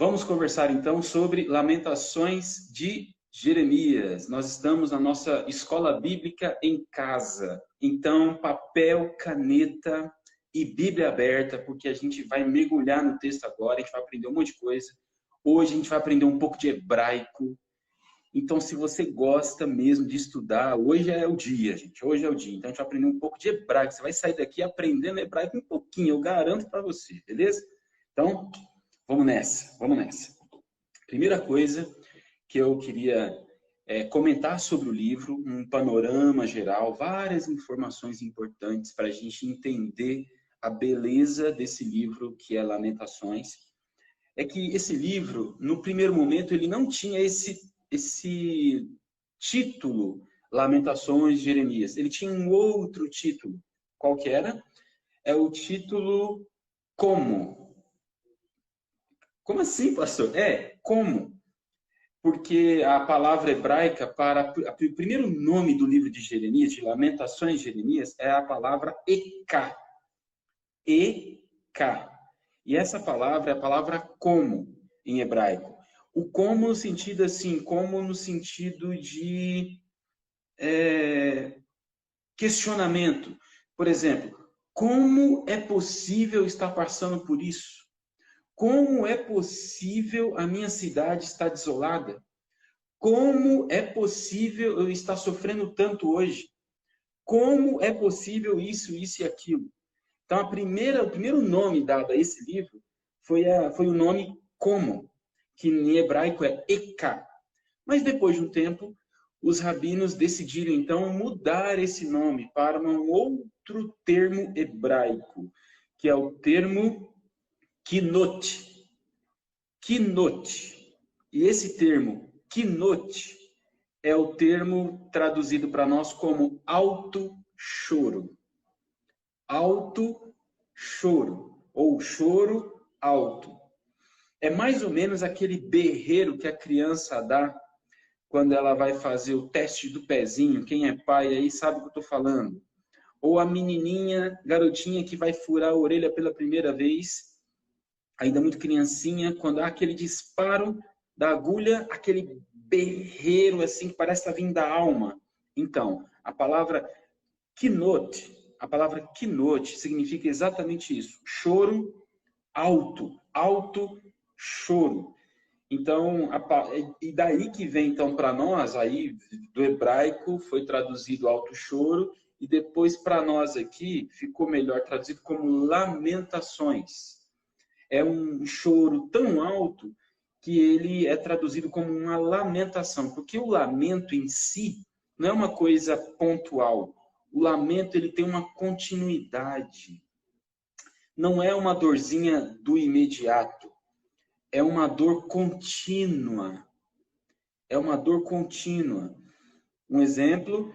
Vamos conversar então sobre Lamentações de Jeremias. Nós estamos na nossa escola bíblica em casa. Então, papel, caneta e Bíblia aberta, porque a gente vai mergulhar no texto agora, a gente vai aprender um monte de coisa. Hoje a gente vai aprender um pouco de hebraico. Então, se você gosta mesmo de estudar, hoje é o dia, gente. Hoje é o dia. Então, a gente vai aprender um pouco de hebraico. Você vai sair daqui aprendendo hebraico um pouquinho, eu garanto para você, beleza? Então, vamos nessa, vamos nessa. Primeira coisa que eu queria comentar sobre o livro, um panorama geral, várias informações importantes para a gente entender a beleza desse livro que é Lamentações. É que esse livro, no primeiro momento, ele não tinha esse título, Lamentações de Jeremias. Ele tinha um outro título. Qual que era? É o título Como. Como assim, pastor? Como? Porque a palavra hebraica para o primeiro nome do livro de Jeremias, de Lamentações de Jeremias, é a palavra Eka. Eka. E essa palavra é a palavra como em hebraico. O como no sentido assim, como no sentido de questionamento. Por exemplo, como é possível estar passando por isso? Como é possível a minha cidade estar desolada? Como é possível eu estar sofrendo tanto hoje? Como é possível isso, isso e aquilo? Então, o primeiro nome dado a esse livro foi o nome Como, que em hebraico é Eka. Mas depois de um tempo, os rabinos decidiram então mudar esse nome para um outro termo hebraico, que é o termo Kinot. Kinot. E esse termo, Kinot, é o termo traduzido para nós como alto choro. Alto choro, ou choro alto. É mais ou menos aquele berreiro que a criança dá quando ela vai fazer o teste do pezinho. Quem é pai aí sabe o que eu estou falando. Ou a menininha, garotinha que vai furar a orelha pela primeira vez, ainda muito criancinha, quando há aquele disparo da agulha, aquele berreiro assim que parece estar vindo da alma. Então, a palavra kinot significa exatamente isso. Choro alto, alto choro. Então, e daí que vem então para nós, aí do hebraico foi traduzido alto choro, e depois para nós aqui ficou melhor traduzido como lamentações. É um choro tão alto que ele é traduzido como uma lamentação, porque o lamento em si não é uma coisa pontual. O lamento ele tem uma continuidade. Não é uma dorzinha do imediato. É uma dor contínua. É uma dor contínua. Um exemplo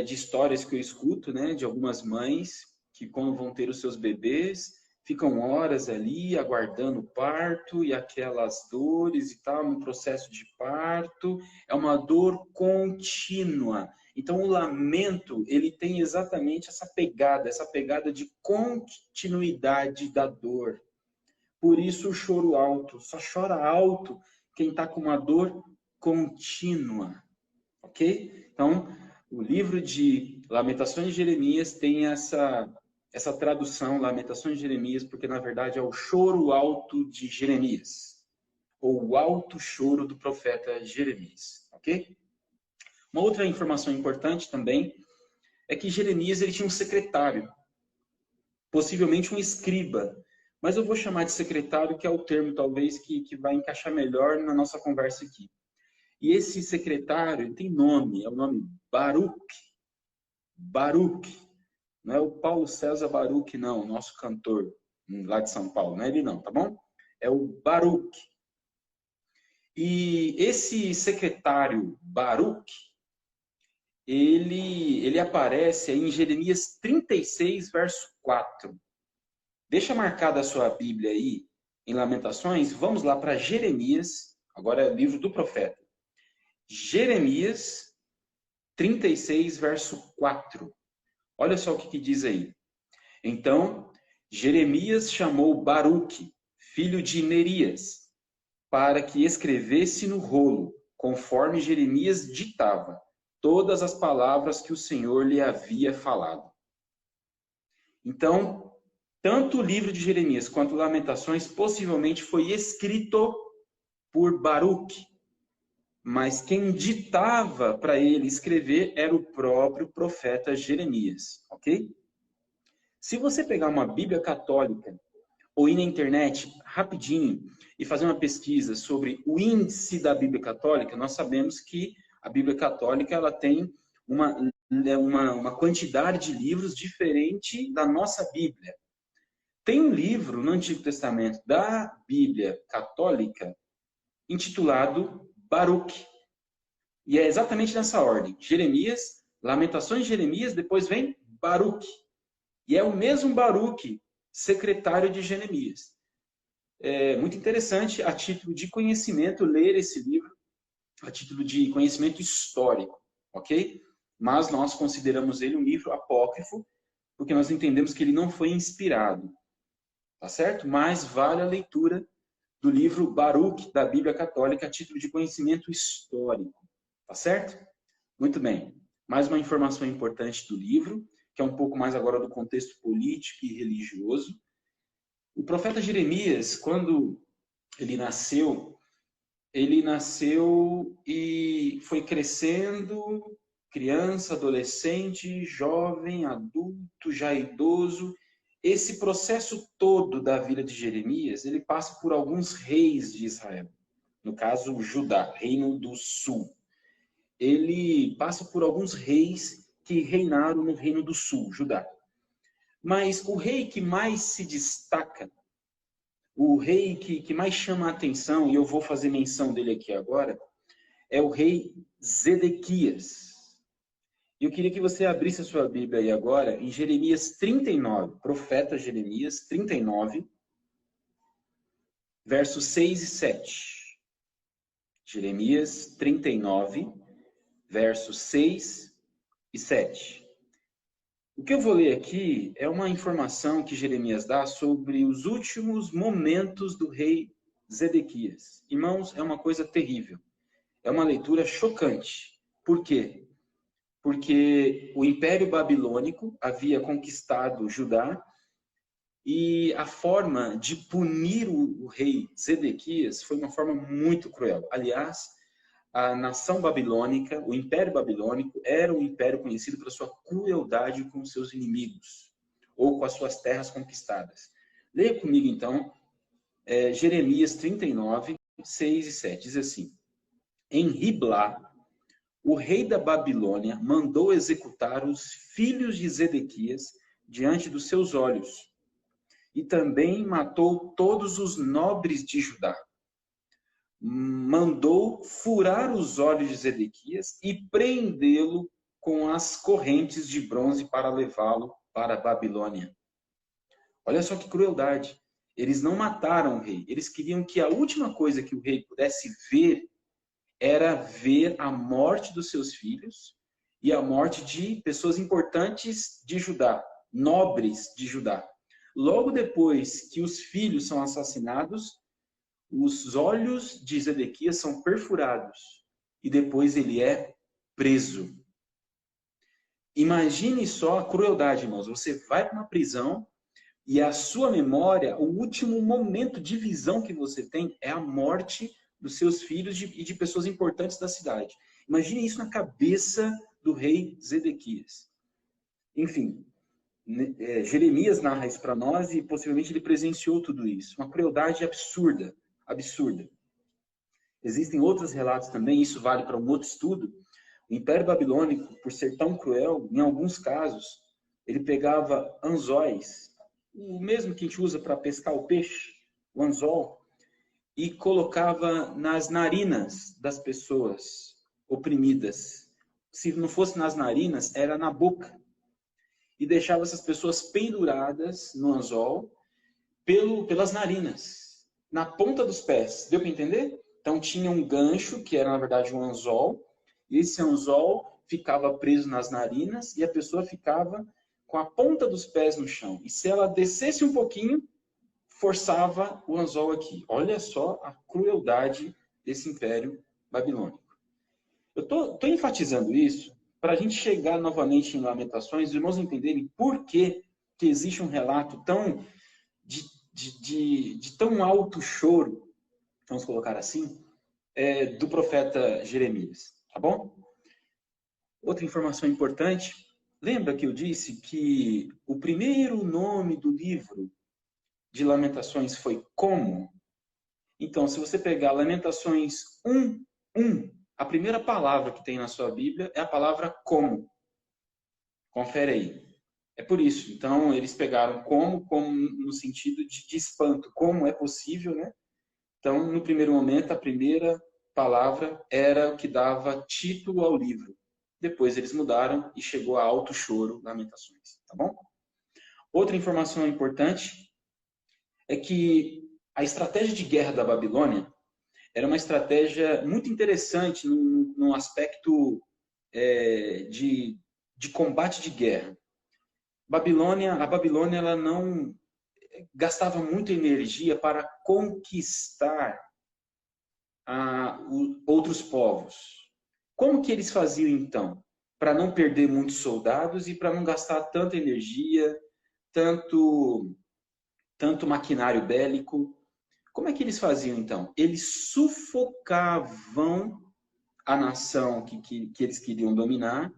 de histórias que eu escuto, né, de algumas mães que quando vão ter os seus bebês, ficam horas ali aguardando o parto e aquelas dores e tal, no processo de parto. É uma dor contínua. Então, o lamento, ele tem exatamente essa pegada de continuidade da dor. Por isso o choro alto. Só chora alto quem está com uma dor contínua. Ok? Então, o livro de Lamentações de Jeremias tem essa tradução, Lamentações de Jeremias, porque na verdade é o choro alto de Jeremias. Ou o alto choro do profeta Jeremias. Ok? Uma outra informação importante também é que Jeremias ele tinha um secretário. Possivelmente um escriba. Mas eu vou chamar de secretário, que é o termo talvez que vai encaixar melhor na nossa conversa aqui. E esse secretário tem nome, é o nome Baruch. Baruch. Não é o Paulo César Baruch, não, nosso cantor lá de São Paulo. Não é ele não, tá bom? É o Baruch. E esse secretário Baruch, ele aparece em Jeremias 36, verso 4. Deixa marcada a sua Bíblia aí, em Lamentações. Vamos lá para Jeremias, agora é o livro do profeta. Jeremias 36, verso 4. Olha só o que diz aí. Então, Jeremias chamou Baruque, filho de Nerias, para que escrevesse no rolo, conforme Jeremias ditava, todas as palavras que o Senhor lhe havia falado. Então, tanto o livro de Jeremias quanto Lamentações possivelmente foi escrito por Baruque, mas quem ditava para ele escrever era o próprio profeta Jeremias, ok? Se você pegar uma Bíblia católica ou ir na internet rapidinho e fazer uma pesquisa sobre o índice da Bíblia católica, nós sabemos que a Bíblia católica ela tem uma quantidade de livros diferente da nossa Bíblia. Tem um livro no Antigo Testamento da Bíblia católica intitulado Baruque. E é exatamente nessa ordem. Jeremias, Lamentações de Jeremias, depois vem Baruque. E é o mesmo Baruque, secretário de Jeremias. É muito interessante, a título de conhecimento, ler esse livro, a título de conhecimento histórico, ok? Mas nós consideramos ele um livro apócrifo, porque nós entendemos que ele não foi inspirado, tá certo? Mas vale a leitura do livro Baruque, da Bíblia Católica, a título de conhecimento histórico, tá certo? Muito bem. Mais uma informação importante do livro, que é um pouco mais agora do contexto político e religioso. O profeta Jeremias, quando ele nasceu e foi crescendo, criança, adolescente, jovem, adulto, já idoso. Esse processo todo da vida de Jeremias, ele passa por alguns reis de Israel. No caso, Judá, Reino do Sul. Ele passa por alguns reis que reinaram no Reino do Sul, Judá. Mas o rei que mais se destaca, o rei que mais chama a atenção, e eu vou fazer menção dele aqui agora, é o rei Zedequias. Eu queria que você abrisse a sua Bíblia aí agora, em Jeremias 39, profeta Jeremias 39, versos 6 e 7. Jeremias 39, versos 6 e 7. O que eu vou ler aqui é uma informação que Jeremias dá sobre os últimos momentos do rei Zedequias. Irmãos, é uma coisa terrível. É uma leitura chocante. Por quê? Porque o Império Babilônico havia conquistado Judá e a forma de punir o rei Zedequias foi uma forma muito cruel. Aliás, a nação babilônica, o Império Babilônico, era um império conhecido por sua crueldade com seus inimigos, ou com as suas terras conquistadas. Leia comigo, então, Jeremias 39, 6 e 7. Diz assim: Em Riblá, o rei da Babilônia mandou executar os filhos de Zedequias diante dos seus olhos, e também matou todos os nobres de Judá. Mandou furar os olhos de Zedequias e prendê-lo com as correntes de bronze para levá-lo para a Babilônia. Olha só que crueldade. Eles não mataram o rei. Eles queriam que a última coisa que o rei pudesse ver era ver a morte dos seus filhos e a morte de pessoas importantes de Judá, nobres de Judá. Logo depois que os filhos são assassinados, os olhos de Zedequias são perfurados e depois ele é preso. Imagine só a crueldade, irmãos. Você vai para uma prisão e a sua memória, o último momento de visão que você tem é a morte dos seus filhos e de pessoas importantes da cidade. Imagine isso na cabeça do rei Zedequias. Enfim, Jeremias narra isso para nós e possivelmente ele presenciou tudo isso. Uma crueldade absurda. Existem outros relatos também, isso vale para um outro estudo. O Império Babilônico, por ser tão cruel, em alguns casos, ele pegava anzóis, o mesmo que a gente usa para pescar o peixe, o anzol, e colocava nas narinas das pessoas oprimidas. Se não fosse nas narinas, era na boca. E deixava essas pessoas penduradas no anzol pelas narinas, na ponta dos pés. Deu para entender? Então tinha um gancho, que era na verdade um anzol, e esse anzol ficava preso nas narinas e a pessoa ficava com a ponta dos pés no chão. E se ela descesse um pouquinho, forçava o anzol aqui. Olha só a crueldade desse império babilônico. Eu estou enfatizando isso para a gente chegar novamente em Lamentações, os irmãos entenderem por que existe um relato tão de tão alto choro, vamos colocar assim, do profeta Jeremias, tá bom? Outra informação importante, lembra que eu disse que o primeiro nome do livro de Lamentações foi Como? Então, se você pegar Lamentações 1:1, a primeira palavra que tem na sua Bíblia é a palavra como. Confere aí. É por isso. Então, eles pegaram como no sentido de espanto. Como é possível, né? Então, no primeiro momento, a primeira palavra era o que dava título ao livro. Depois eles mudaram e chegou a alto choro, Lamentações. Tá bom? Outra informação importante é que a estratégia de guerra da Babilônia era uma estratégia muito interessante no aspecto de combate de guerra. A Babilônia ela não gastava muita energia para conquistar outros povos. Como que eles faziam então? Para não perder muitos soldados e para não gastar tanta energia, tanto maquinário bélico. Como é que eles faziam então? Eles sufocavam a nação que eles queriam dominar,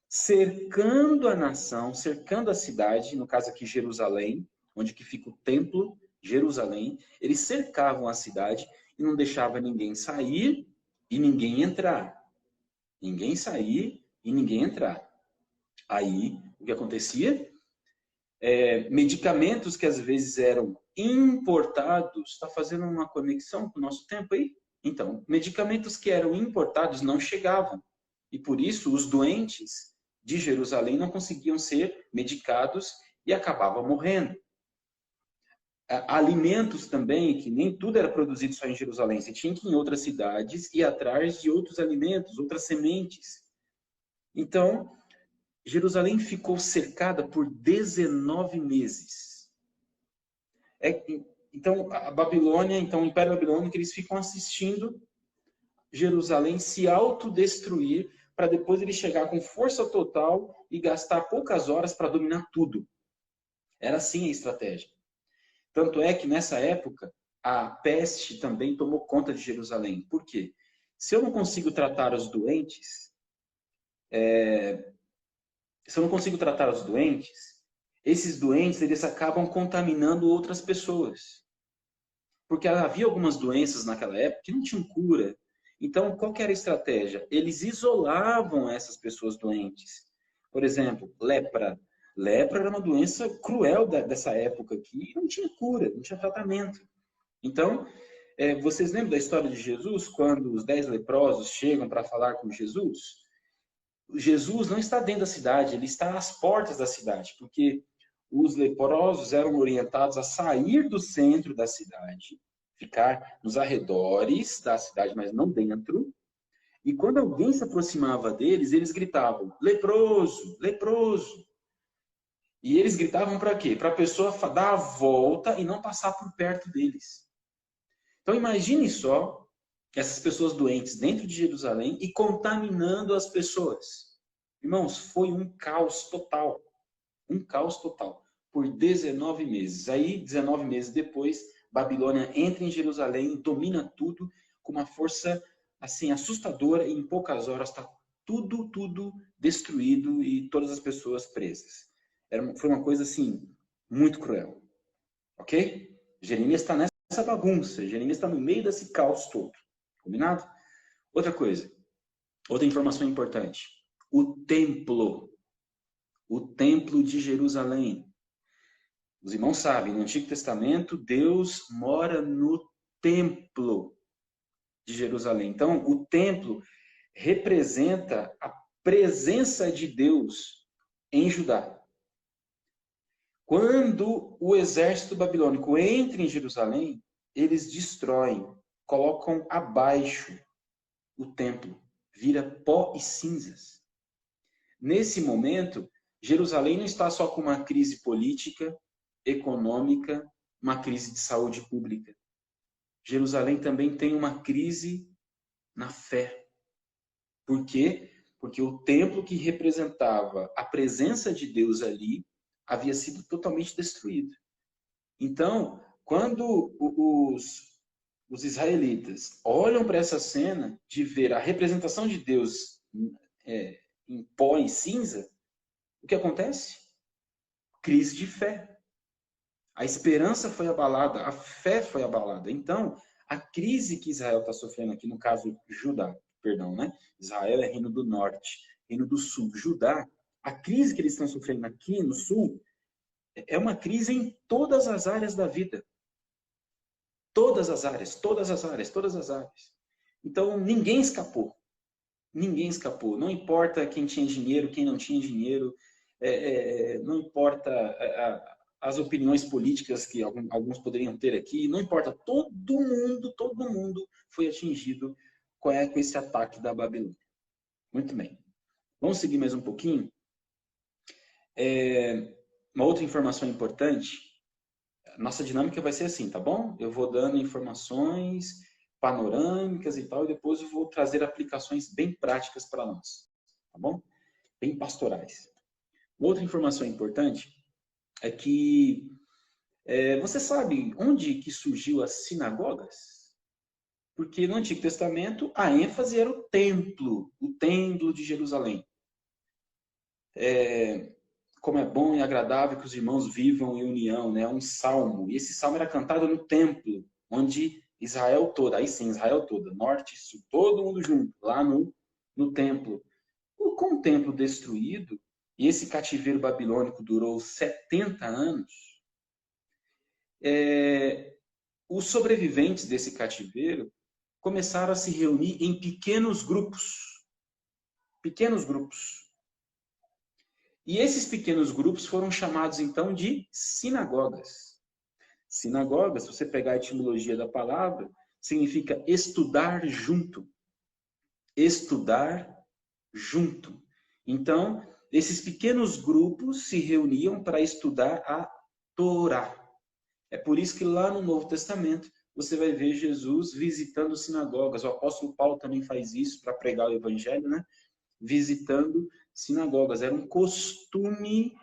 cercando a nação, cercando a cidade, no caso aqui Jerusalém, onde que fica o templo, Jerusalém. Eles cercavam a cidade e não deixavam ninguém sair e ninguém entrar. Ninguém sair e ninguém entrar. Aí, o que acontecia? Medicamentos que às vezes eram importados, está fazendo uma conexão com o nosso tempo aí? Então, medicamentos que eram importados não chegavam. E por isso os doentes de Jerusalém não conseguiam ser medicados e acabavam morrendo. Alimentos também, que nem tudo era produzido só em Jerusalém. Você tinha que ir em outras cidades ir atrás de outros alimentos, outras sementes. Então, Jerusalém ficou cercada por 19 meses. Então, a Babilônia, então o Império Babilônico, eles ficam assistindo Jerusalém se autodestruir para depois ele chegar com força total e gastar poucas horas para dominar tudo. Era assim a estratégia. Tanto é que nessa época a peste também tomou conta de Jerusalém. Por quê? Se eu não consigo tratar os doentes, esses doentes eles acabam contaminando outras pessoas. Porque havia algumas doenças naquela época que não tinham cura. Então, qual que era a estratégia? Eles isolavam essas pessoas doentes. Por exemplo, lepra. Lepra era uma doença cruel dessa época aqui, não tinha cura, não tinha tratamento. Então, vocês lembram da história de Jesus, quando os 10 leprosos chegam para falar com Jesus? Jesus não está dentro da cidade, ele está às portas da cidade, porque os leprosos eram orientados a sair do centro da cidade, ficar nos arredores da cidade, mas não dentro. E quando alguém se aproximava deles, eles gritavam, leproso, leproso. E eles gritavam para quê? Para a pessoa dar a volta e não passar por perto deles. Então imagine só essas pessoas doentes dentro de Jerusalém e contaminando as pessoas. Irmãos, foi um caos total. Um caos total. Por 19 meses. Aí, 19 meses depois, Babilônia entra em Jerusalém, domina tudo com uma força assim assustadora e em poucas horas está tudo destruído e todas as pessoas presas. Foi uma coisa assim, muito cruel. Ok? Jeremias está nessa bagunça. Jeremias está no meio desse caos todo. Combinado? Outra coisa. Outra informação importante. O templo de Jerusalém. Os irmãos sabem, no Antigo Testamento, Deus mora no templo de Jerusalém. Então, o templo representa a presença de Deus em Judá. Quando o exército babilônico entra em Jerusalém, eles destroem, colocam abaixo o templo, vira pó e cinzas. Nesse momento, Jerusalém não está só com uma crise política, econômica, uma crise de saúde pública. Jerusalém também tem uma crise na fé. Por quê? Porque o templo que representava a presença de Deus ali havia sido totalmente destruído. Então, quando os israelitas olham para essa cena de ver a representação de Deus em pó e cinza, o que acontece? Crise de fé. A esperança foi abalada, a fé foi abalada. Então, a crise que Israel está sofrendo aqui, no caso Judá, perdão, né? Israel é reino do norte, reino do sul. Judá, a crise que eles estão sofrendo aqui no sul é uma crise em todas as áreas da vida. Todas as áreas, todas as áreas, todas as áreas. Então, ninguém escapou. Ninguém escapou. Não importa quem tinha dinheiro, quem não tinha dinheiro, não importa as opiniões políticas que alguns poderiam ter aqui, não importa. Todo mundo foi atingido com esse ataque da Babilônia. Muito bem. Vamos seguir mais um pouquinho. Uma outra informação importante. Nossa dinâmica vai ser assim, tá bom? Eu vou dando informações panorâmicas e tal, e depois eu vou trazer aplicações bem práticas para nós, tá bom? Bem pastorais. Outra informação importante é que você sabe onde que surgiu as sinagogas? Porque no Antigo Testamento a ênfase era o templo de Jerusalém. Como é bom e agradável que os irmãos vivam em união, né? Um salmo. E esse salmo era cantado no templo, onde Israel toda, aí sim, Israel toda, norte e sul, todo mundo junto, lá no templo. Com o templo destruído, e esse cativeiro babilônico durou 70 anos, os sobreviventes desse cativeiro começaram a se reunir em pequenos grupos. Pequenos grupos. E esses pequenos grupos foram chamados, então, de sinagogas. Sinagogas, se você pegar a etimologia da palavra, significa estudar junto. Estudar junto. Então, esses pequenos grupos se reuniam para estudar a Torá. É por isso que lá no Novo Testamento você vai ver Jesus visitando sinagogas. O apóstolo Paulo também faz isso para pregar o evangelho, né? Visitando sinagogas. Era um costume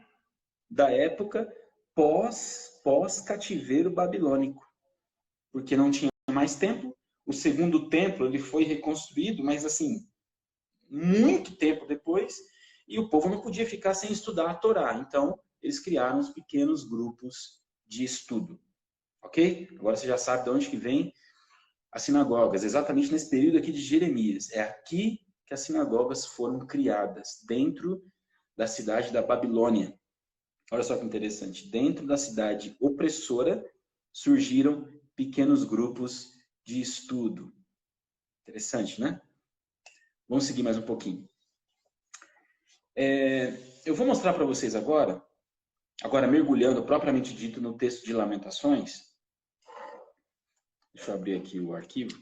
da época pós-cativeiro babilônico. Porque não tinha mais templo. O segundo templo ele foi reconstruído, mas assim, muito tempo depois, e o povo não podia ficar sem estudar a Torá. Então, eles criaram os pequenos grupos de estudo. Ok? Agora você já sabe de onde que vem as sinagogas. Exatamente nesse período aqui de Jeremias. É aqui que as sinagogas foram criadas, dentro da cidade da Babilônia. Olha só que interessante. Dentro da cidade opressora, surgiram pequenos grupos de estudo. Interessante, né? Vamos seguir mais um pouquinho. Eu vou mostrar para vocês agora mergulhando propriamente dito no texto de Lamentações. Deixa eu abrir aqui o arquivo.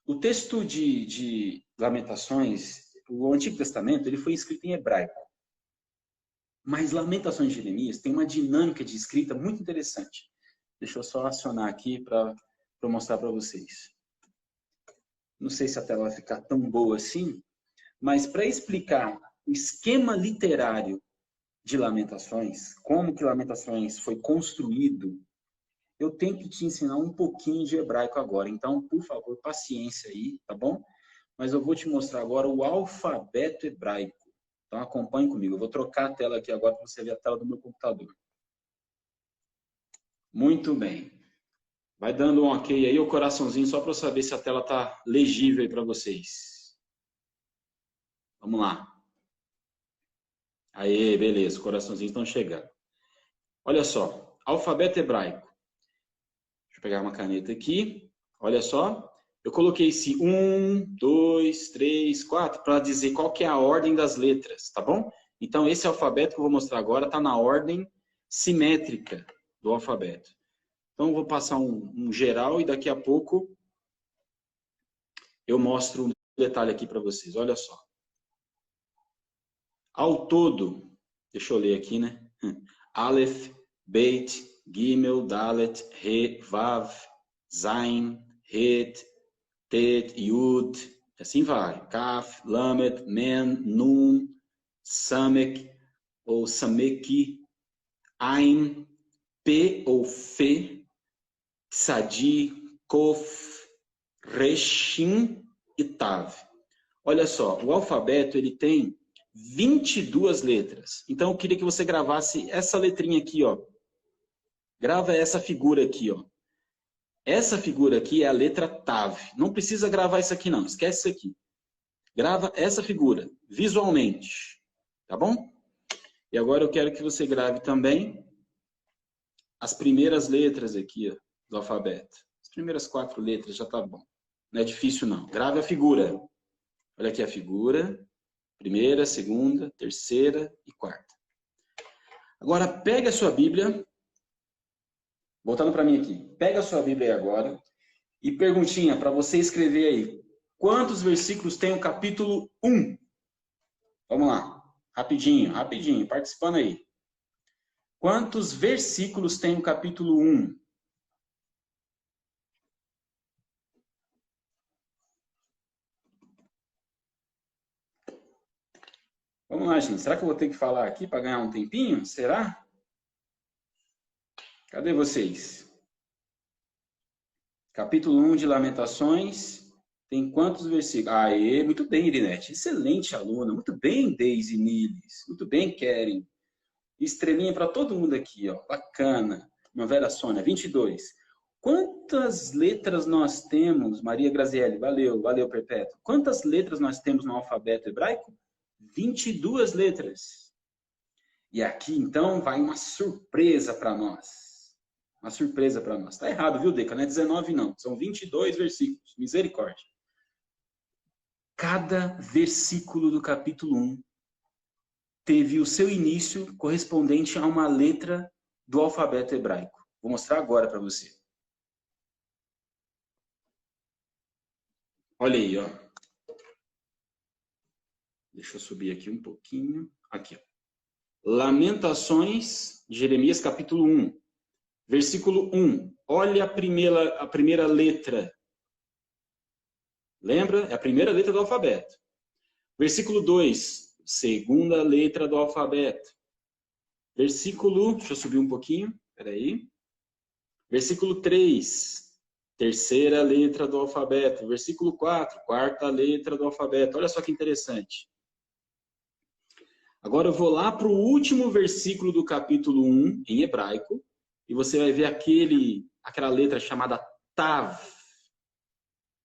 O texto de Lamentações, o Antigo Testamento, ele foi escrito em hebraico. Mas Lamentações de Jeremias tem uma dinâmica de escrita muito interessante. Deixa eu só acionar aqui para mostrar para vocês. Não sei se a tela vai ficar tão boa assim, mas para explicar o esquema literário de Lamentações, como que Lamentações foi construído, eu tenho que te ensinar um pouquinho de hebraico agora. Então, por favor, paciência aí, tá bom? Mas eu vou te mostrar agora o alfabeto hebraico. Então, acompanhe comigo. Eu vou trocar a tela aqui agora para você ver a tela do meu computador. Muito bem. Vai dando um ok aí, o coraçãozinho, só para eu saber se a tela está legível aí para vocês. Vamos lá. Aê, beleza, os coraçãozinhos estão chegando. Olha só, alfabeto hebraico. Deixa eu pegar uma caneta aqui. Olha só, eu coloquei esse 1, 2, 3, 4 para dizer qual que é a ordem das letras, tá bom? Então, esse alfabeto que eu vou mostrar agora está na ordem simétrica do alfabeto. Então, eu vou passar um geral e daqui a pouco eu mostro um detalhe aqui para vocês. Olha só. Ao todo, deixa eu ler aqui, né? Aleph, Beit, Gimel, Dalet, He, Vav, Zain, Het, Tet, Yud, assim vai. Kaf, Lamed, Men, Nun, Samek ou Sameki, Ain, P ou Fe, Sadi, Kof, Reshim e Tav. Olha só, o alfabeto ele tem 22 letras. Então eu queria que você gravasse essa letrinha aqui, ó. Grava essa figura aqui, ó. Essa figura aqui é a letra Tav. Não precisa gravar isso aqui não, esquece isso aqui. Grava essa figura, visualmente. Tá bom? E agora eu quero que você grave também as primeiras letras aqui, ó, do alfabeto. As primeiras 4 letras já tá bom. Não é difícil não. Grave a figura. Olha aqui a figura. Primeira, segunda, terceira e quarta. Agora pegue a sua Bíblia. Voltando para mim aqui. Pega a sua Bíblia aí agora. E perguntinha para você escrever aí. Quantos versículos tem o capítulo 1? Vamos lá. Rapidinho, rapidinho. Participando aí. Quantos versículos tem o capítulo 1? Vamos lá, gente. Será que eu vou ter que falar aqui para ganhar um tempinho? Será? Cadê vocês? Capítulo 1 de Lamentações. Tem quantos versículos? Aê, muito bem, Irinete. Excelente aluna. Muito bem, Deise Niles. Muito bem, Keren. Estrelinha para todo mundo aqui, ó. Bacana. Primavera Sônia, 22. Quantas letras nós temos, Maria Grazielli? Valeu, valeu, Perpétuo. Quantas letras nós temos no alfabeto hebraico? 22 letras. E aqui, então, vai uma surpresa para nós. Uma surpresa para nós. Tá errado, viu, Deca? Não é 19, não. São 22 versículos. Misericórdia. Cada versículo do capítulo 1 teve o seu início correspondente a uma letra do alfabeto hebraico. Vou mostrar agora para você. Olha aí, ó. Deixa eu subir aqui um pouquinho. Aqui, ó. Lamentações, Jeremias, capítulo 1. Versículo 1. Olha a primeira letra. Lembra? É a primeira letra do alfabeto. Versículo 2. Segunda letra do alfabeto. Versículo... Deixa eu subir um pouquinho. Espera aí. Versículo 3. Terceira letra do alfabeto. Versículo 4. Quarta letra do alfabeto. Olha só que interessante. Agora eu vou lá para o último versículo do capítulo 1, em hebraico. E você vai ver aquela letra chamada Tav.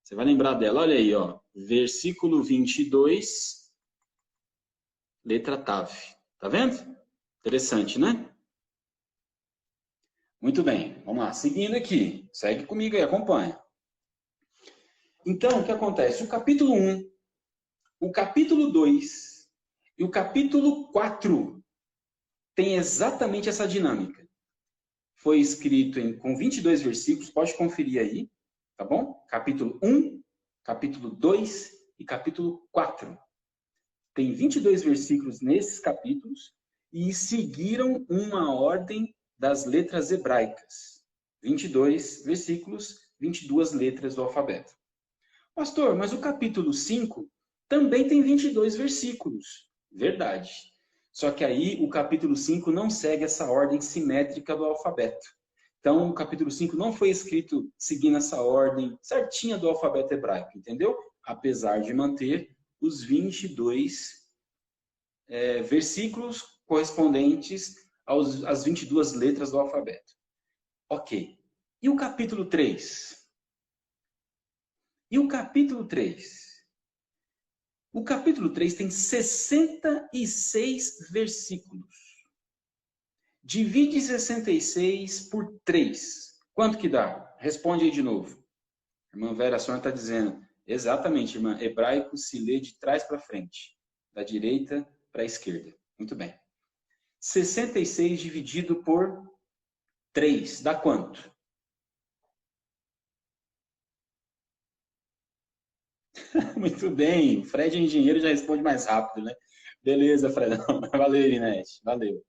Você vai lembrar dela. Olha aí, ó. Versículo 22, letra Tav. Tá vendo? Interessante, né? Muito bem. Vamos lá. Seguindo aqui. Segue comigo aí, acompanha. Então, o que acontece? O capítulo 1, o capítulo 2 e o capítulo 4 tem exatamente essa dinâmica. Foi escrito com 22 versículos, pode conferir aí, tá bom? Capítulo 1, capítulo 2 e capítulo 4. Tem 22 versículos nesses capítulos e seguiram uma ordem das letras hebraicas. 22 versículos, 22 letras do alfabeto. Pastor, mas o capítulo 5 também tem 22 versículos. Verdade. Só que aí o capítulo 5 não segue essa ordem simétrica do alfabeto. Então, o capítulo 5 não foi escrito seguindo essa ordem certinha do alfabeto hebraico, entendeu? Apesar de manter os 22 versículos correspondentes às 22 letras do alfabeto. Ok. E o capítulo 3? E o capítulo 3? O capítulo 3 tem 66 versículos. Divide 66 por 3. Quanto que dá? Responde aí de novo. A irmã Vera Sônia está dizendo. Exatamente, irmã. Hebraico se lê de trás para frente. Da direita para a esquerda. Muito bem. 66 dividido por 3. Dá quanto? Muito bem. O Fred, engenheiro, já responde mais rápido, né? Beleza, Fredão. Valeu, Irinete. Valeu.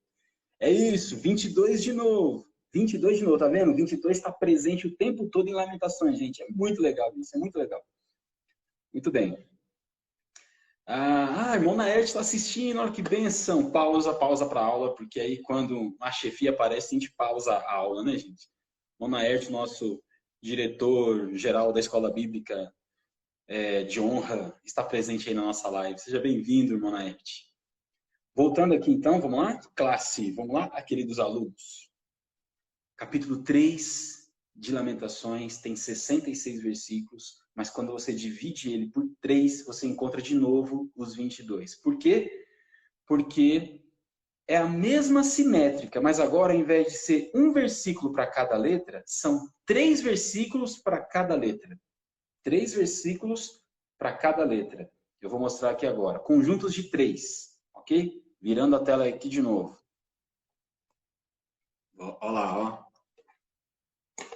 É isso, 22 de novo. 22 de novo, tá vendo? 22 está presente o tempo todo em Lamentações, gente. É muito legal isso, é muito legal. Muito bem. Irmão Naerte está assistindo, olha que benção. Pausa para a aula, porque aí quando a chefia aparece, a gente pausa a aula, né, gente? Irmão Naerte, nosso diretor-geral da Escola Bíblica de honra, está presente aí na nossa live. Seja bem-vindo, irmão Naerte. Voltando aqui então, vamos lá? Classe, vamos lá, queridos alunos. Capítulo 3 de Lamentações tem 66 versículos, mas quando você divide ele por 3, você encontra de novo os 22. Por quê? Porque é a mesma simétrica, mas agora, ao invés de ser um versículo para cada letra, são 3 versículos para cada letra. 3 versículos para cada letra. Eu vou mostrar aqui agora. Conjuntos de 3, ok? Virando a tela aqui de novo. Olha lá, ó.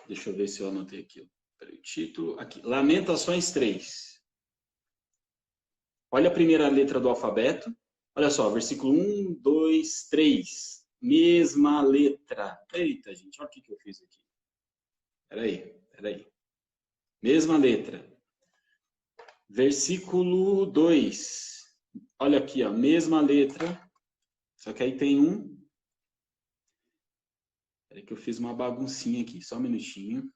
Deixa eu ver se eu anotei aqui. Peraí, título aqui. Lamentações 3. Olha a primeira letra do alfabeto. Olha só, versículo 1, 2, 3. Mesma letra. Eita, gente, olha o que eu fiz aqui. Peraí. Mesma letra. Versículo 2. Olha aqui, ó, mesma letra. Só que aí tem um. Peraí que eu fiz uma baguncinha aqui, só um minutinho.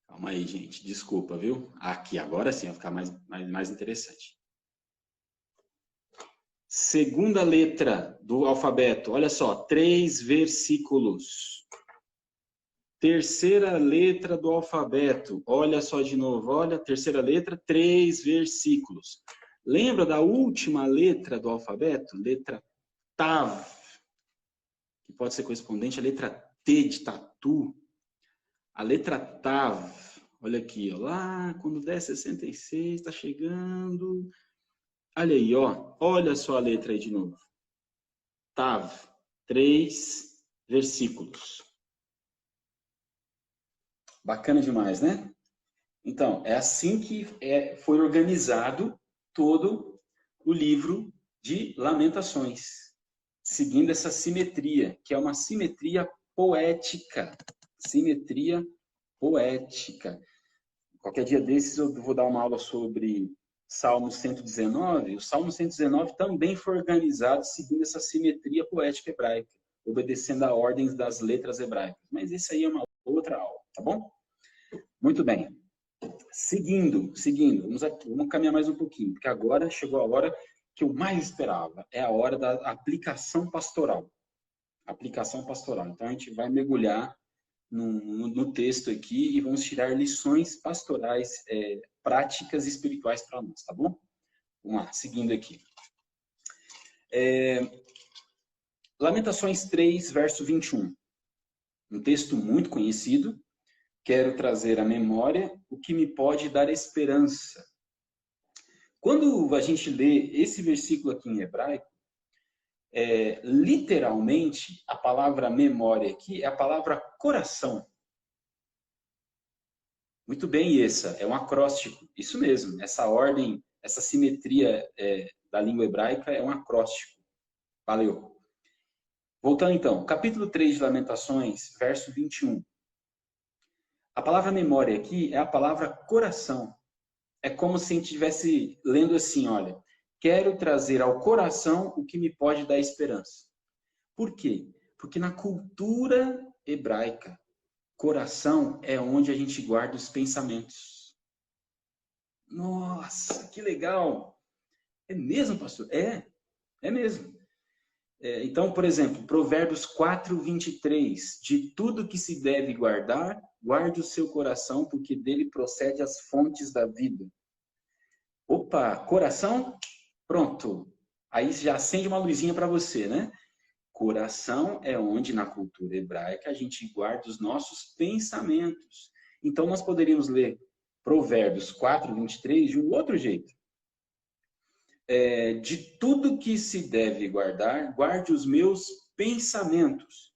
Calma aí, gente, desculpa, viu? Aqui, agora sim, vai ficar mais interessante. Segunda letra do alfabeto, olha só, 3 versículos. Terceira letra do alfabeto, olha só de novo, olha, terceira letra, 3 versículos. Lembra da última letra do alfabeto? Letra Tav, que pode ser correspondente à letra T de tatu. A letra Tav, olha aqui, ó, lá quando der 66, está chegando. Olha aí, ó, olha só a letra aí de novo. Tav, 3 versículos. Bacana demais, né? Então, é assim que foi organizado todo o livro de Lamentações, seguindo essa simetria, que é uma simetria poética. Simetria poética. Qualquer dia desses eu vou dar uma aula sobre Salmo 119. O Salmo 119 também foi organizado seguindo essa simetria poética hebraica, obedecendo a ordens das letras hebraicas. Mas isso aí é uma outra aula, tá bom? Muito bem. Seguindo. Vamos caminhar mais um pouquinho, porque agora chegou a hora que eu mais esperava. É a hora da aplicação pastoral. Aplicação pastoral. Então, a gente vai mergulhar no texto aqui e vamos tirar lições pastorais, práticas e espirituais para nós, tá bom? Vamos lá, seguindo aqui. Lamentações 3, verso 21. Um texto muito conhecido. Quero trazer à memória o que me pode dar esperança. Quando a gente lê esse versículo aqui em hebraico, literalmente, a palavra memória aqui é a palavra coração. Muito bem, essa é um acróstico. Isso mesmo, essa ordem, essa simetria da língua hebraica é um acróstico. Valeu. Voltando então, capítulo 3 de Lamentações, verso 21. A palavra memória aqui é a palavra coração. É como se a gente estivesse lendo assim, olha, quero trazer ao coração o que me pode dar esperança. Por quê? Porque na cultura hebraica, coração é onde a gente guarda os pensamentos. Nossa, que legal! É mesmo, pastor? É mesmo. Então, por exemplo, Provérbios 4, 23. De tudo que se deve guardar, guarde o seu coração, porque dele procede as fontes da vida. Opa, coração? Pronto. Aí já acende uma luzinha para você, né? Coração é onde, na cultura hebraica, a gente guarda os nossos pensamentos. Então, nós poderíamos ler Provérbios 4, 23 de um outro jeito. De tudo que se deve guardar, guarde os meus pensamentos.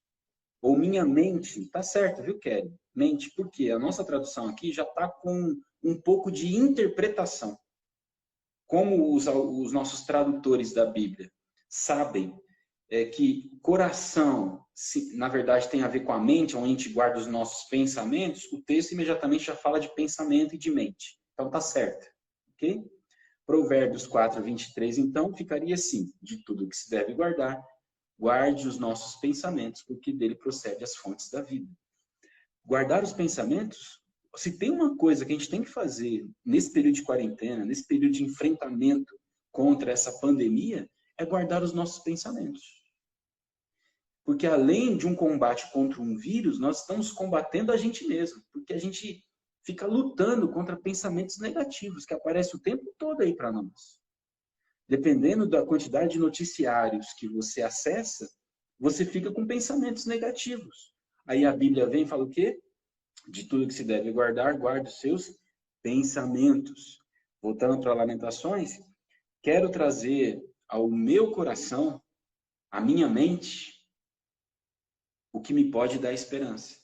Ou minha mente. Tá certo, viu, Kelly? Mente, porque a nossa tradução aqui já está com um pouco de interpretação. Como os nossos tradutores da Bíblia. sabem que coração, na verdade, tem a ver com a mente, onde a gente guarda os nossos pensamentos, o texto imediatamente já fala de pensamento e de mente. Então tá certo, ok? Provérbios 4, 23, então, ficaria assim: de tudo que se deve guardar, guarde os nossos pensamentos, porque dele procede as fontes da vida. Guardar os pensamentos, se tem uma coisa que a gente tem que fazer nesse período de quarentena, nesse período de enfrentamento contra essa pandemia, é guardar os nossos pensamentos. Porque além de um combate contra um vírus, nós estamos combatendo a gente mesmo, porque a gente fica lutando contra pensamentos negativos que aparecem o tempo todo aí para nós. Dependendo da quantidade de noticiários que você acessa, você fica com pensamentos negativos. Aí a Bíblia vem e fala o quê? De tudo que se deve guardar, guarde os seus pensamentos. Voltando para Lamentações, quero trazer ao meu coração, à minha mente, o que me pode dar esperança.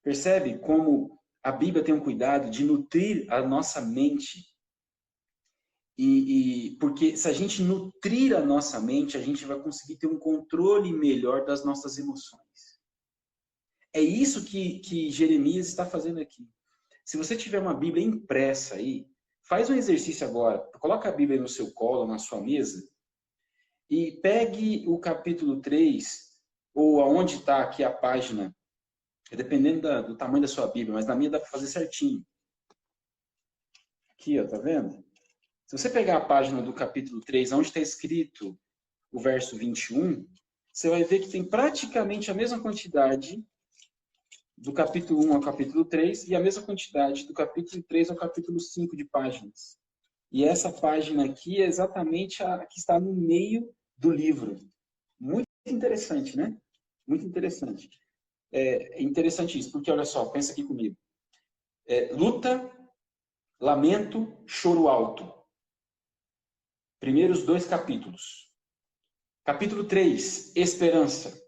Percebe como a Bíblia tem um cuidado de nutrir a nossa mente? Porque se a gente nutrir a nossa mente, a gente vai conseguir ter um controle melhor das nossas emoções. É isso que Jeremias está fazendo aqui. Se você tiver uma Bíblia impressa aí, faz um exercício agora. Coloca a Bíblia no seu colo, na sua mesa, e pegue o capítulo 3, ou aonde está aqui a página, dependendo do tamanho da sua Bíblia, mas na minha dá para fazer certinho. Aqui, ó, tá vendo? Se você pegar a página do capítulo 3, onde está escrito o verso 21, você vai ver que tem praticamente a mesma quantidade do capítulo 1 ao capítulo 3 e a mesma quantidade do capítulo 3 ao capítulo 5 de páginas. E essa página aqui é exatamente a que está no meio do livro. Muito interessante, né? Muito interessante. É interessante isso, porque olha só, pensa aqui comigo. Luta, lamento, choro alto. Primeiros 2 capítulos. Capítulo 3, esperança.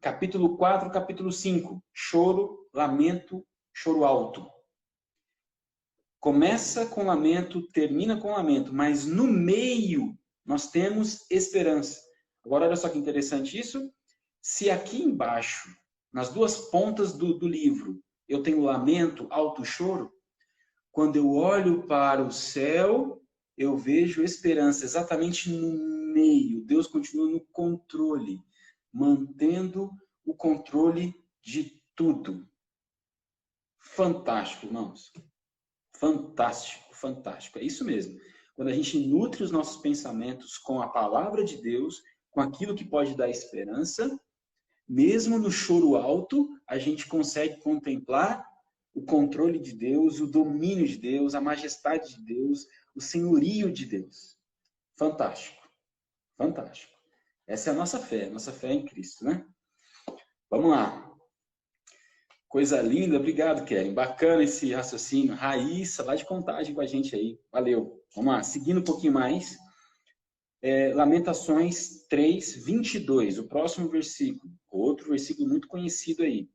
Capítulo 4, capítulo 5, choro, lamento, choro alto. Começa com lamento, termina com lamento, mas no meio nós temos esperança. Agora, olha só que interessante isso. Se aqui embaixo, nas duas pontas do livro, eu tenho lamento, alto, choro, quando eu olho para o céu, eu vejo esperança exatamente no meio. Deus continua no controle, mantendo o controle de tudo. Fantástico, irmãos. Fantástico, fantástico. É isso mesmo. Quando a gente nutre os nossos pensamentos com a palavra de Deus, com aquilo que pode dar esperança, mesmo no choro alto, a gente consegue contemplar o controle de Deus, o domínio de Deus, a majestade de Deus, o senhorio de Deus. Fantástico. Fantástico. Essa é a nossa fé em Cristo, né? Vamos lá. Coisa linda, obrigado, Keren. Bacana esse raciocínio. Raíssa, lá de Contagem com a gente aí. Valeu. Vamos lá, seguindo um pouquinho mais. Lamentações 3, 22, o próximo versículo. Outro versículo muito conhecido aí.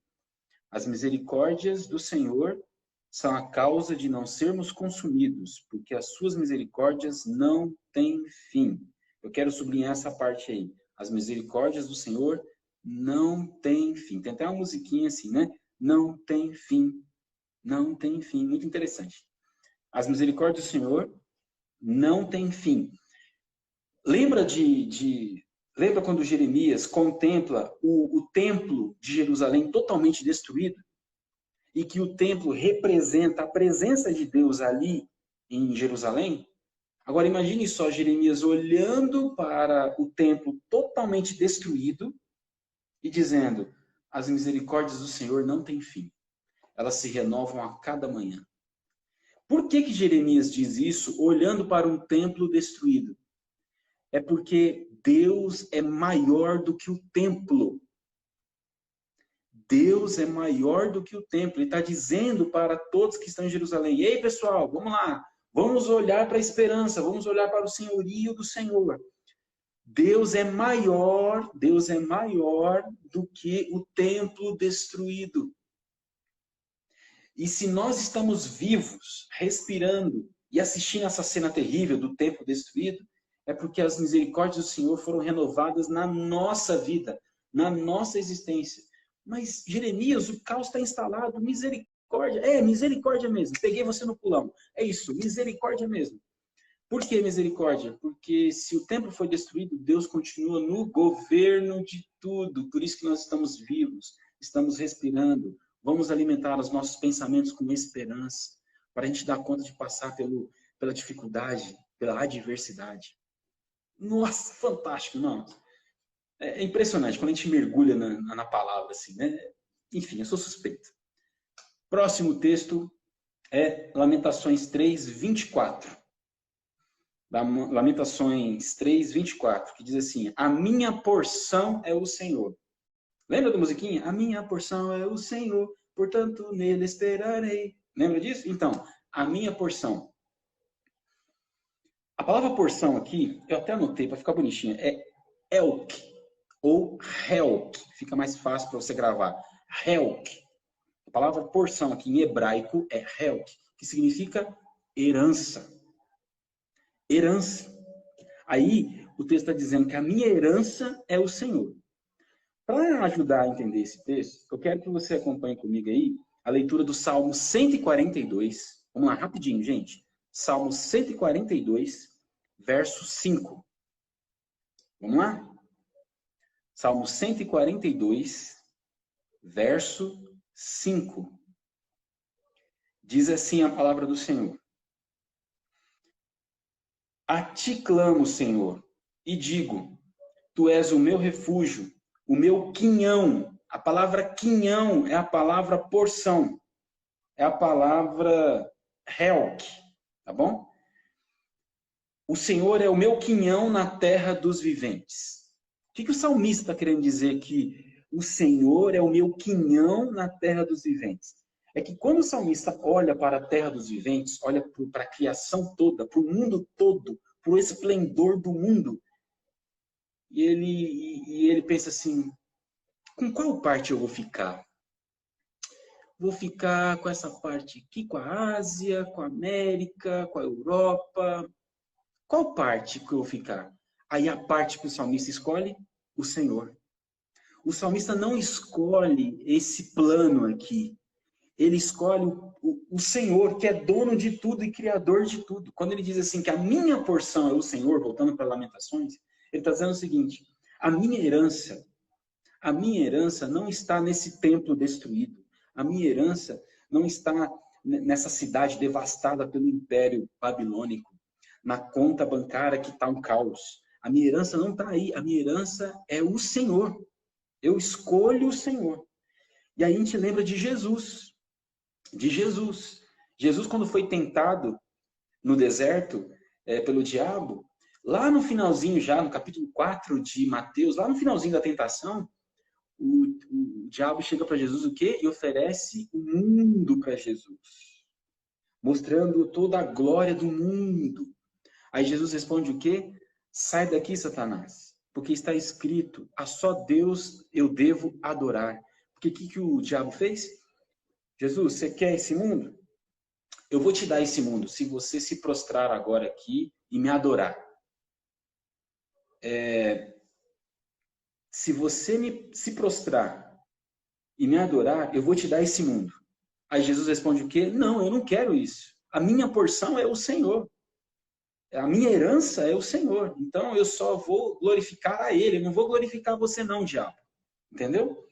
As misericórdias do Senhor são a causa de não sermos consumidos, porque as suas misericórdias não têm fim. Eu quero sublinhar essa parte aí. As misericórdias do Senhor não têm fim. Tem até uma musiquinha assim, né? Não tem fim. Não tem fim. Muito interessante. As misericórdias do Senhor não têm fim. Lembra lembra quando Jeremias contempla o templo de Jerusalém totalmente destruído? E que o templo representa a presença de Deus ali em Jerusalém? Agora imagine só Jeremias olhando para o templo totalmente destruído e dizendo: as misericórdias do Senhor não têm fim. Elas se renovam a cada manhã. Por que Jeremias diz isso olhando para um templo destruído? É porque Deus é maior do que o templo. Deus é maior do que o templo. Ele está dizendo para todos que estão em Jerusalém: ei, pessoal, vamos lá. Vamos olhar para a esperança. Vamos olhar para o senhorio do Senhor. Deus é maior do que o templo destruído. E se nós estamos vivos, respirando e assistindo essa cena terrível do templo destruído, é porque as misericórdias do Senhor foram renovadas na nossa vida, na nossa existência. Mas, Jeremias, o caos está instalado, misericórdia. É, misericórdia mesmo. Peguei você no pulão. É isso, misericórdia mesmo. Por que misericórdia? Porque se o templo foi destruído, Deus continua no governo de tudo. Por isso que nós estamos vivos, estamos respirando. Vamos alimentar os nossos pensamentos com esperança, para a gente dar conta de passar pela dificuldade, pela adversidade. Nossa, fantástico, não. É impressionante quando a gente mergulha na palavra, assim, né? Enfim, eu sou suspeito. Próximo texto é Lamentações 3, 24. Lamentações 3, 24, que diz assim: a minha porção é o Senhor. Lembra da musiquinha? A minha porção é o Senhor, portanto nele esperarei. Lembra disso? Então, a minha porção. A palavra porção aqui, eu até anotei para ficar bonitinha, é elk ou helk. Fica mais fácil para você gravar. Helk. A palavra porção aqui em hebraico é helk, que significa herança. Herança. Aí o texto está dizendo que a minha herança é o Senhor. Para ajudar a entender esse texto, eu quero que você acompanhe comigo aí a leitura do Salmo 142. Vamos lá, rapidinho, gente. Salmo 142, verso 5. Vamos lá? Salmo 142, verso 5. Diz assim a palavra do Senhor: a ti clamo, Senhor, e digo, tu és o meu refúgio, o meu quinhão. A palavra quinhão é a palavra porção. É a palavra helk, tá bom? O Senhor é o meu quinhão na terra dos viventes. O que o salmista está querendo dizer aqui? O Senhor é o meu quinhão na terra dos viventes. É que quando o salmista olha para a terra dos viventes, olha para a criação toda, para o mundo todo, para o esplendor do mundo, e ele pensa assim, com qual parte eu vou ficar? Vou ficar com essa parte aqui, com a Ásia, com a América, com a Europa. Qual parte que eu vou ficar? Aí a parte que o salmista escolhe, o Senhor. O salmista não escolhe esse plano aqui. Ele escolhe o Senhor, que é dono de tudo e criador de tudo. Quando ele diz assim que a minha porção é o Senhor, voltando para Lamentações, ele está dizendo o seguinte: a minha herança não está nesse templo destruído. A minha herança não está nessa cidade devastada pelo Império Babilônico, na conta bancária que está um caos. A minha herança não está aí. A minha herança é o Senhor. Eu escolho o Senhor. E aí a gente lembra de Jesus. Jesus, quando foi tentado no deserto pelo diabo, lá no finalzinho já, no capítulo 4 de Mateus, lá no finalzinho da tentação, o diabo chega para Jesus o quê? E oferece o mundo para Jesus, mostrando toda a glória do mundo. Aí Jesus responde o quê? Sai daqui, Satanás, porque está escrito, a só Deus eu devo adorar. Porque o que o diabo fez? Jesus, você quer esse mundo? Eu vou te dar esse mundo, se você se prostrar agora aqui e me adorar. Se você se prostrar e me adorar, eu vou te dar esse mundo. Aí Jesus responde o quê? Não, eu não quero isso. A minha porção é o Senhor. A minha herança é o Senhor. Então eu só vou glorificar a Ele. Eu não vou glorificar você não, diabo. Entendeu?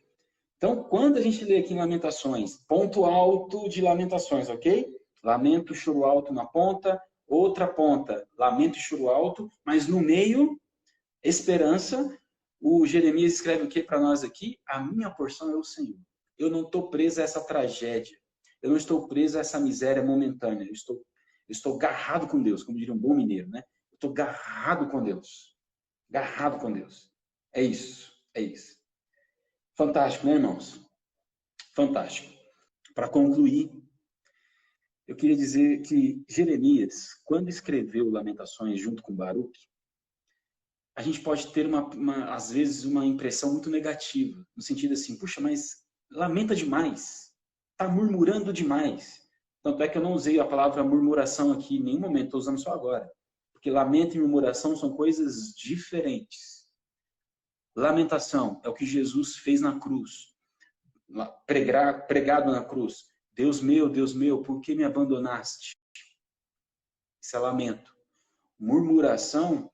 Então, quando a gente lê aqui em Lamentações, ponto alto de Lamentações, ok? Lamento, choro alto na ponta, outra ponta, lamento e choro alto, mas no meio, esperança. O Jeremias escreve o que para nós aqui? A minha porção é o Senhor. Eu não estou preso a essa tragédia. Eu não estou preso a essa miséria momentânea. Eu estou garrado com Deus, como diria um bom mineiro, né? Eu estou garrado com Deus. Garrado com Deus. É isso. É isso. Fantástico, né, irmãos? Fantástico. Para concluir, eu queria dizer que Jeremias, quando escreveu Lamentações junto com Baruque, a gente pode ter, às vezes, uma impressão muito negativa, no sentido assim, puxa, mas lamenta demais, está murmurando demais. Tanto é que eu não usei a palavra murmuração aqui em nenhum momento, estou usando só agora. Porque lamento e murmuração são coisas diferentes. Lamentação é o que Jesus fez na cruz, pregado na cruz. Deus meu, por que me abandonaste? Isso é lamento. Murmuração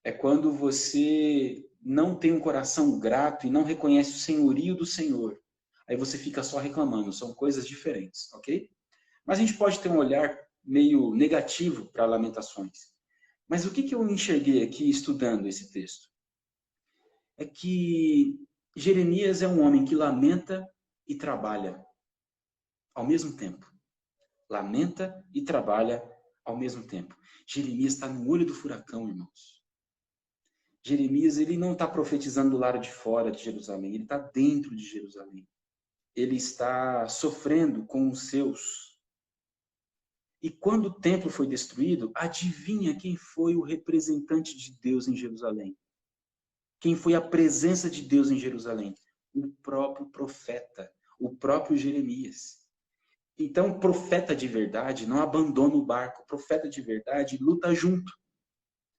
é quando você não tem um coração grato e não reconhece o senhorio do Senhor. Aí você fica só reclamando. São coisas diferentes, ok? Mas a gente pode ter um olhar meio negativo para lamentações. Mas o que eu enxerguei aqui estudando esse texto? É que Jeremias é um homem que lamenta e trabalha ao mesmo tempo. Lamenta e trabalha ao mesmo tempo. Jeremias está no olho do furacão, irmãos. Jeremias, ele não está profetizando do lado de fora de Jerusalém, ele está dentro de Jerusalém. Ele está sofrendo com os seus. E quando o templo foi destruído, adivinha quem foi o representante de Deus em Jerusalém? Quem foi a presença de Deus em Jerusalém? O próprio profeta, o próprio Jeremias. Então, profeta de verdade não abandona o barco. Profeta de verdade luta junto.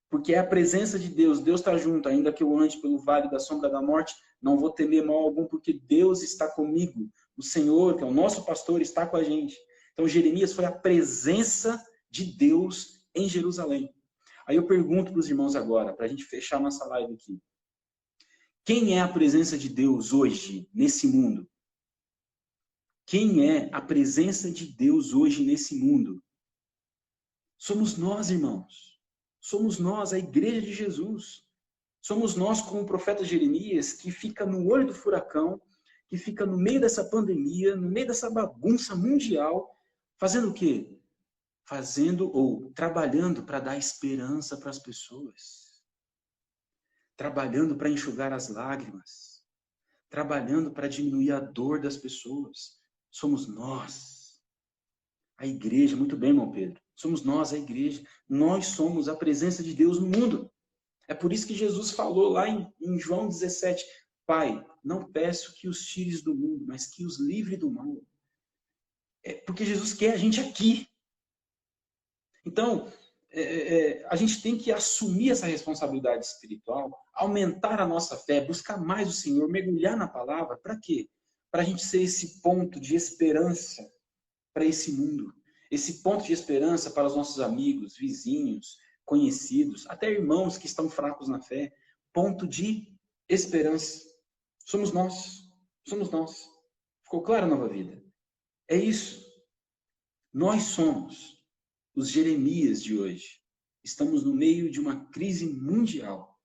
Porque é a presença de Deus. Deus está junto. Ainda que eu ande pelo vale da sombra da morte, não vou temer mal algum, porque Deus está comigo. O Senhor, que é o nosso pastor, está com a gente. Então, Jeremias foi a presença de Deus em Jerusalém. Aí eu pergunto para os irmãos agora, para a gente fechar nossa live aqui. Quem é a presença de Deus hoje, nesse mundo? Quem é a presença de Deus hoje nesse mundo? Somos nós, irmãos. Somos nós, a igreja de Jesus. Somos nós, como o profeta Jeremias, que fica no olho do furacão, que fica no meio dessa pandemia, no meio dessa bagunça mundial, fazendo o quê? Fazendo ou trabalhando para dar esperança para as pessoas. Trabalhando para enxugar as lágrimas. Trabalhando para diminuir a dor das pessoas. Somos nós. A igreja, muito bem, irmão Pedro. Somos nós, a igreja. Nós somos a presença de Deus no mundo. É por isso que Jesus falou lá em João 17, Pai, não peço que os tires do mundo, mas que os livre do mal. É porque Jesus quer a gente aqui. Então, a gente tem que assumir essa responsabilidade espiritual, aumentar a nossa fé, buscar mais o Senhor, mergulhar na palavra. Para quê? Para a gente ser esse ponto de esperança para esse mundo. Esse ponto de esperança para os nossos amigos, vizinhos, conhecidos, até irmãos que estão fracos na fé. Ponto de esperança. Somos nós. Somos nós. Ficou claro, Nova Vida? É isso. Nós somos os Jeremias de hoje. Estamos no meio de uma crise mundial.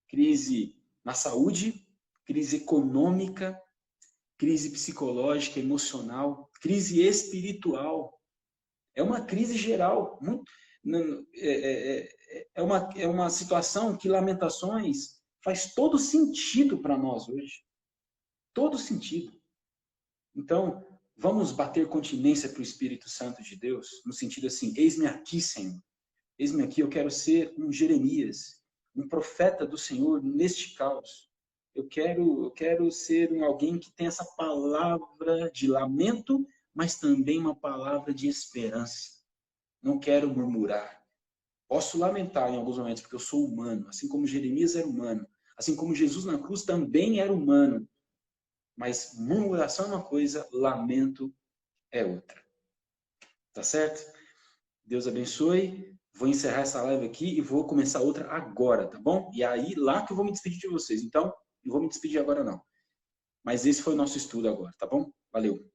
Crise na saúde, crise econômica, crise psicológica, emocional, crise espiritual. É uma crise geral. É uma situação que Lamentações faz todo sentido para nós hoje. Todo sentido. Então, vamos bater continência para o Espírito Santo de Deus, no sentido assim, eis-me aqui, Senhor. Eis-me aqui, eu quero ser um Jeremias, um profeta do Senhor neste caos. Eu quero ser alguém que tem essa palavra de lamento, mas também uma palavra de esperança. Não quero murmurar. Posso lamentar em alguns momentos, porque eu sou humano, assim como Jeremias era humano, assim como Jesus na cruz também era humano. Mas murmuração é uma coisa, lamento é outra. Tá certo? Deus abençoe. Vou encerrar essa live aqui e vou começar outra agora, tá bom? E aí, lá que eu vou me despedir de vocês. Então, não vou me despedir agora não. Mas esse foi o nosso estudo agora, tá bom? Valeu.